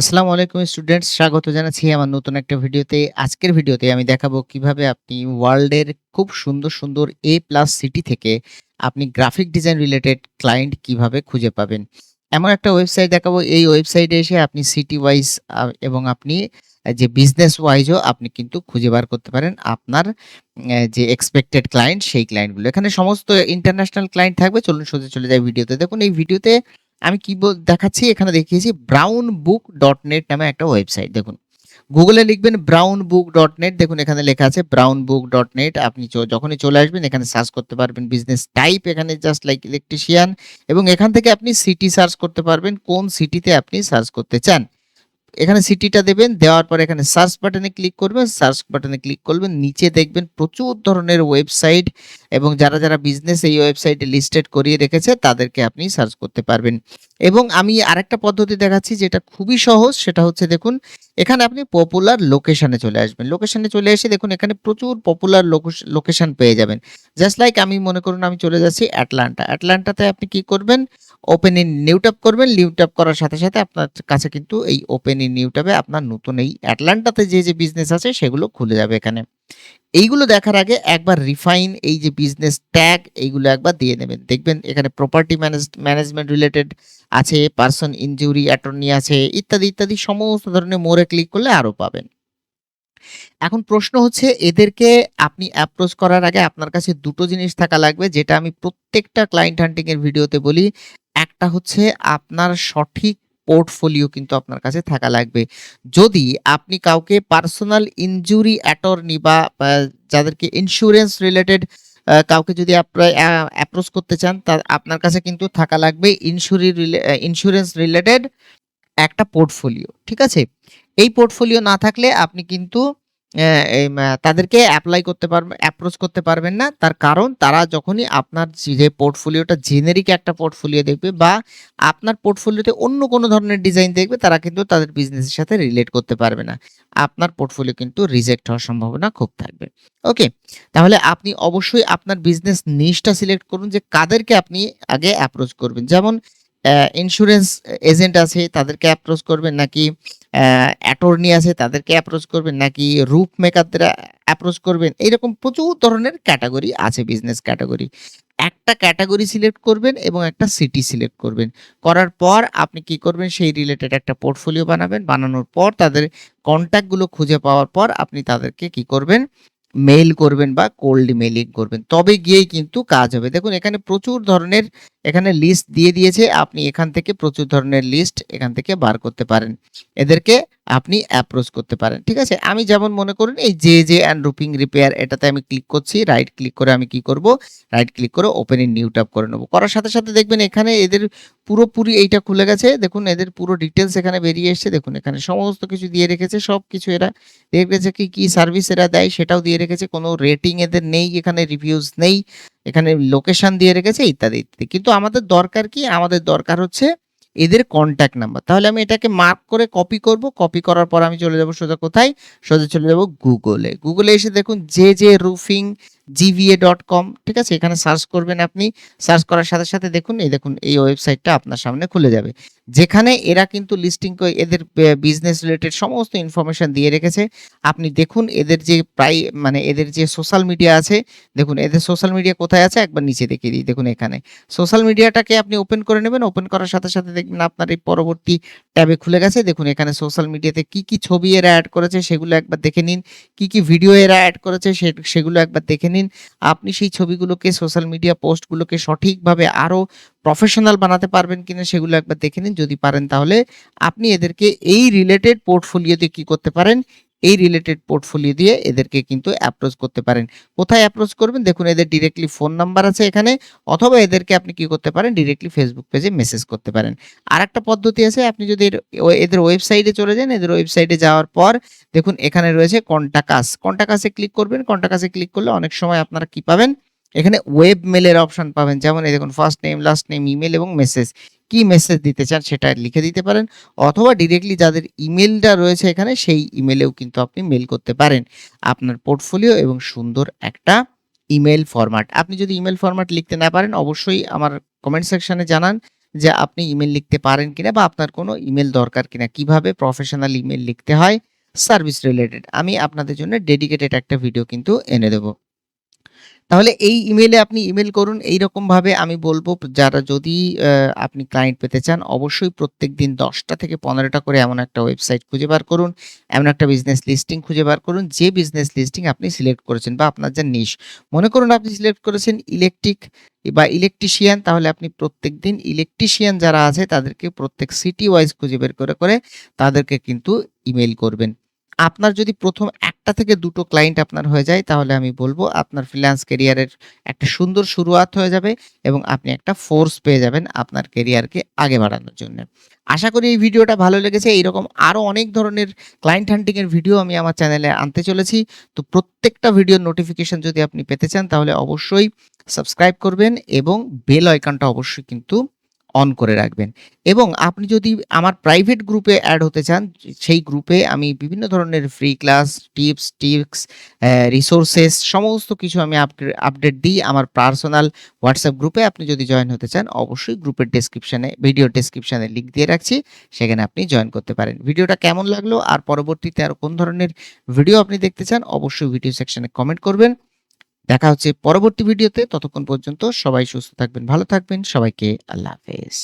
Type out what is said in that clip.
আসসালামু আলাইকুম স্টুডেন্টস, স্বাগত জানাচ্ছি আমার নতুন একটা ভিডিওতে। আজকের ভিডিওতে আমি দেখাবো কিভাবে আপনি ওয়ার্ল্ডের খুব সুন্দর, সুন্দর A+ সিটি থেকে আপনি গ্রাফিক ডিজাইন রিলেটেড ক্লায়েন্ট কিভাবে খুঁজে পাবেন। এমন একটা ওয়েবসাইট দেখাবো, এই ওয়েবসাইটে এসে আপনি সিটি ওয়াইজ এবং আপনি যে বিজনেস ওয়াইজও আপনি কিন্তু খুঁজে বার করতে পারেন আপনার যে এক্সপেক্টেড ক্লায়েন্ট সেই ক্লায়েন্টগুলো। এখানে সমস্ত ইন্টারন্যাশনাল ক্লায়েন্ট থাকবে। চলুন সোজা চলে যাই ভিডিওতে। দেখুন এই ভিডিওতে আমি কি দেখাচ্ছি, এখানে দেখিয়েছি brownbook.net নামে একটা ওয়েবসাইট। দেখুন গুগলে লিখবেন brownbook.net, দেখুন এখানে লেখা আছে brownbook.net। আপনি যখনই চলে আসবেন এখানে সার্চ করতে পারবেন বিজনেস টাইপ, এখানে জাস্ট লাইক ইলেকট্রিশিয়ান, এবং এখান থেকে আপনি সিটি সার্চ করতে পারবেন কোন সিটিতে আপনি সার্চ করতে চান। এখানে সিটিটা দেবেন, দেওয়ার পর এখানে সার্চ বাটনে ক্লিক করবেন। সার্চ বাটনে ক্লিক করবেন, নিচে দেখবেন প্রচুর ধরনের ওয়েবসাইট, এবং যারা বিজনেস এই ওয়েবসাইটে লিস্টেড করিয়ে রেখেছে তাদেরকে আপনি সার্চ করতে পারবেন। এবং আমি আরেকটা পদ্ধতি দেখাচ্ছি যেটা খুবই সহজ, সেটা হচ্ছে দেখুন এখানে আপনি পপুলার লোকেশনে চলে আসবেন। লোকেশনে চলে এসে দেখুন এখানে প্রচুর পপুলার লোকেশন পেয়ে যাবেন। জাস্ট লাইক আমি মনে করুন আমি চলে যাচ্ছি অ্যাটলান্টাতে আপনি কি করবেন, ওপেন ইন নিউ ট্যাব করবেন। নিউ ট্যাব করার সাথে সাথে আপনার কাছে কিন্তু এই ওপেন ইন নিউ ট্যাবে আপনার নতুন এই অ্যাটলান্টাতে যে বিজনেস আছে সেগুলো খুলে যাবে এখানে। এইগুলো দেখার আগে একবার রিফাইন এই যে বিজনেস ট্যাগ এইগুলো একবার দিয়ে নেবেন। দেখবেন এখানে প্রপার্টি ম্যানেজমেন্ট রিলেটেড আছে, পার্সন ইনজুরি অ্যাটর্নি আছে, ইত্যাদি ইত্যাদি সমস্ত ধরনের মোড়ে ক্লিক করলে আরও পাবেন। এখন প্রশ্ন হচ্ছে এদেরকে আপনি অ্যাপ্রোচ করার আগে আপনার কাছে দুটো জিনিস থাকা লাগবে, যেটা আমি প্রত্যেকটা ক্লায়েন্ট হান্টিং এর ভিডিওতে বলি। একটা হচ্ছে আপনার সঠিক পোর্টফোলিও কিন্তু আপনার কাছে থাকা লাগবে। যদি আপনি কাউকে পার্সোনাল ইনজুরি অ্যাটর্নি বা যাদেরকে ইন্স্যুরেন্স রিলেটেড কাউকে যদি অ্যাপ্রোচ করতে চান, তা আপনার কাছে কিন্তু থাকা লাগবে ইন্স্যুরেন্স রিলেটেড একটা পোর্টফোলিও। ঠিক আছে? এই পোর্টফোলিও না থাকলে আপনি কিন্তু তাদেরকে অ্যাপ্রোচ করতে পারবেন না। তার কারণ তারা যখনই আপনার যে পোর্টফোলিওটা জেনেরিক একটা পোর্টফোলিও দেখবে, বা আপনার পোর্টফোলিওতে অন্য কোনো ধরনের ডিজাইন দেখবে, তারা কিন্তু তাদের বিজনেসের সাথে রিলেট করতে পারবে না। আপনার পোর্টফোলিও কিন্তু রিজেক্ট হওয়ার সম্ভাবনা খুব থাকবে। ওকে? তাহলে আপনি অবশ্যই আপনার বিজনেস নিশটা সিলেক্ট করুন যে কাদেরকে আপনি আগে অ্যাপ্রোচ করবেন। যেমন ইন্স্যুরেন্স এজেন্ট আছে তাদেরকে অ্যাপ্রোচ করবেন, নাকি অ্যাটর্নি আছে তাদেরকে অ্যাপ্রোচ করবেন, নাকি রুফ মেকারদের অ্যাপ্রোচ করবেন। এইরকম প্রচুর ধরনের ক্যাটাগরি আছে, বিজনেস ক্যাটাগরি। একটা ক্যাটাগরি সিলেক্ট করবেন এবং একটা সিটি সিলেক্ট করবেন। করার পর আপনি কি করবেন, সেই রিলেটেড একটা পোর্টফোলিও বানাবেন। বানানোর পর তাদের কনট্যাক্টগুলো খুঁজে পাওয়ার পর আপনি তাদেরকে কি করবেন, মেইল করবেন বা কোল্ড মেইলিং করবেন। তবে গিয়েই কিন্তু কাজ হবে। দেখুন এখানে প্রচুর ধরনের এখানে লিস্ট দিয়ে দিয়েছে। আপনি এখান থেকে প্রচুর ধরনের লিস্ট এখান থেকে বার করতে পারেন। এদেরকে আপনি অ্যাপ্রোচ করতে পারেন। ঠিক আছে? আমি যেমন মনে করুন এই জে অ্যান্ড রুফিং রিপেয়ার, এটাতে আমি ক্লিক করছি। রাইট ক্লিক করে আমি কি করব? রাইট ক্লিক করে ওপেন ইন নিউ ট্যাব করে নেব। করার সাথে সাথে দেখবেন এখানে এদের পুরোপুরি এইটা খুলে গেছে। দেখুন এদের পুরো ডিটেইলস এখানে বেরিয়ে এসেছে। দেখুন এখানে সমস্ত কিছু দিয়ে রেখেছে। সবকিছু এরা দিয়ে রেখেছে, কি সার্ভিস এরা দেয় সেটাও দিয়ে রেখেছে। কোনো রেটিং এদের নেই, এখানে রিভিউজ নেই। এখানে লোকেশন দিয়ে রেখেছে ইত্যাদি, ইত্যাদি। কিন্তু আমাদের দরকার কি? আমাদের দরকার হচ্ছে এদের কনট্যাক্ট নাম্বার। তাহলে আমি এটাকে মার্ক করে কপি করব। কপি করার পর আমি চলে যাব সোজা কোথায়? সোজা চলে যাব গুগলে। গুগলে এসে দেখুন jjroofing.gva.com, ঠিক আছে? এখানে সার্চ করবেন আপনি। সার্চ করার সাথে সাথে দেখুন এই ওয়েবসাইটটা আপনার সামনে খুলে যাবে। যেখানে এরা কিন্তু লিস্টিং করে এদের বিজনেস রিলেটেড সমস্ত ইনফরমেশন দিয়ে রেখেছে। আপনি দেখুন এদের যে মানে এদের যে সোশ্যাল মিডিয়া আছে, দেখুন এদের সোশ্যাল মিডিয়া কোথায় আছে একবার নিচে দেখিয়ে দিই। দেখুন এখানে সোশ্যাল মিডিয়াটাকে আপনি ওপেন করে নেবেন। ওপেন করার সাথে সাথে দেখবেন আপনার এই পরবর্তী ট্যাবে খুলে গেছে। দেখুন এখানে সোশ্যাল মিডিয়াতে কি ছবি এরা অ্যাড করেছে সেগুলো একবার দেখে নিন। কি ভিডিও এরা অ্যাড করেছে সেগুলো একবার দেখে নিন। আপনি সেই ছবিগুলোকে, সোশ্যাল মিডিয়া পোস্টগুলোকে সঠিকভাবে আরো প্রফেশনাল বানাতে পারবেন কিনা সেগুলো একবার দেখে নিন। যদি পারেন তাহলে আপনি এদেরকে এই রিলেটেড পোর্টফোলিও দিয়ে কি করতে পারেন, এই রিলেটেড পোর্টফোলিও দিয়ে এদেরকে কিন্তু অ্যাপ্রোচ করতে পারেন। কোথায় অ্যাপ্রোচ করবেন? দেখুন এদের ডিরেক্টলি ফোন নাম্বার আছে এখানে, অথবা এদেরকে আপনি কি করতে পারেন, ডিরেক্টলি ফেসবুক পেজে মেসেজ করতে পারেন। আরেকটা পদ্ধতি আছে, আপনি যদি এদের ওয়েবসাইটে চলে যান, এদের ওয়েবসাইটে যাওয়ার পর দেখুন এখানে রয়েছে কন্টাক্ট আস। কন্টাক্ট আসে ক্লিক করবেন। কন্টাক্ট আসে ক্লিক করলে অনেক সময় আপনারা কি পাবেন, এখানে ওয়েব মেলের অপশন পাবেন। যেমন এই দেখুন first name, last name, email এবং মেসেজ। কি মেসেজ দিতে চান সেটা লিখে দিতে পারেন, অথবা ডিরেক্টলি যাদের ইমেলটা রয়েছে এখানে সেই ইমেলেও কিন্তু আপনি মেল করতে পারেন আপনার পোর্টফোলিও এবং সুন্দর একটা ইমেল ফরম্যাট। আপনি যদি ইমেল ফরম্যাট লিখতে না পারেন অবশ্যই আমার কমেন্ট সেকশনে জানান। যে আপনি ইমেল লিখতে পারেন কিনা বা আপনার কোনো ইমেল দরকার কিনা, কিভাবে প্রফেশনাল ইমেল লিখতে হয় সার্ভিস রিলেটেড। আমি আপনাদের জন্য ডেডিকেটেড একটা ভিডিও কিন্তু এনে দেব। তাহলে এই ইমেইলে আপনি ইমেইল করুন। এইরকমভাবে আমি বলব, যারা যদি আপনি ক্লায়েন্ট পেতে চান, অবশ্যই প্রত্যেকদিন ১০ টা থেকে ১৫ টা করে এমন একটা ওয়েবসাইট খুঁজে বার করুন। এমন একটা বিজনেস লিস্টিং খুঁজে বার করুন, যে বিজনেস লিস্টিং আপনি সিলেক্ট করেছেন বা আপনার যে নিশ। মনে করুন আপনি সিলেক্ট করেছেন ইলেকট্রিক বা ইলেকট্রিশিয়ান, তাহলে আপনি প্রত্যেকদিন ইলেকট্রিশিয়ান যারা আছে তাদেরকে প্রত্যেক সিটি ওয়াইজ খুঁজে বের করে তাদেরকে কিন্তু ইমেইল করবেন। আপনার যদি ১ম ১ টা থেকে ২ টো ক্লায়েন্ট আপনার হয়ে যায়, তাহলে আমি বলব আপনার ফ্রিল্যান্স ক্যারিয়ারের একটা সুন্দর শুরুয়াত হয়ে যাবে এবং আপনি একটা ফোর্স পেয়ে যাবেন আপনার ক্যারিয়ারকে আগে বাড়ানোর জন্যে। আশা করি এই ভিডিওটা ভালো লেগেছে। এইরকম আরো অনেক ধরনের ক্লায়েন্ট হান্টিং এর ভিডিও আমি আমার চ্যানেলে আনতে চলেছি। তো প্রত্যেকটা ভিডিওর নোটিফিকেশন যদি আপনি পেতে চান, তাহলে অবশ্যই সাবস্ক্রাইব করবেন এবং বেল আইকনটা অবশ্যই কিন্তু অন করে রাখবেন। এবং আপনি যদি আমার প্রাইভেট গ্রুপে এড হতে চান, সেই গ্রুপে আমি বিভিন্ন ধরনের free class, tips, tricks, resources সমস্ত কিছু আমি আপডেট দিই আমার পার্সোনাল হোয়াটসঅ্যাপ গ্রুপে। আপনি যদি জয়েন হতে চান, অবশ্যই গ্রুপের ভিডিও ডেসক্রিপশনে লিংক দিয়ে রাখছি। সেখানে আপনি জয়েন করতে পারেন। ভিডিওটা কেমন লাগলো আর পরবর্তীতে আরো কোন ধরনের ভিডিও আপনি দেখতে চান, অবশ্যই ভিডিও সেকশনে কমেন্ট করবেন। দেখা হচ্ছে পরবর্তী ভিডিওতে। ততক্ষণ পর্যন্ত সবাই সুস্থ থাকবেন, ভালো থাকবেন। সবাইকে আল্লাহ হাফেজ।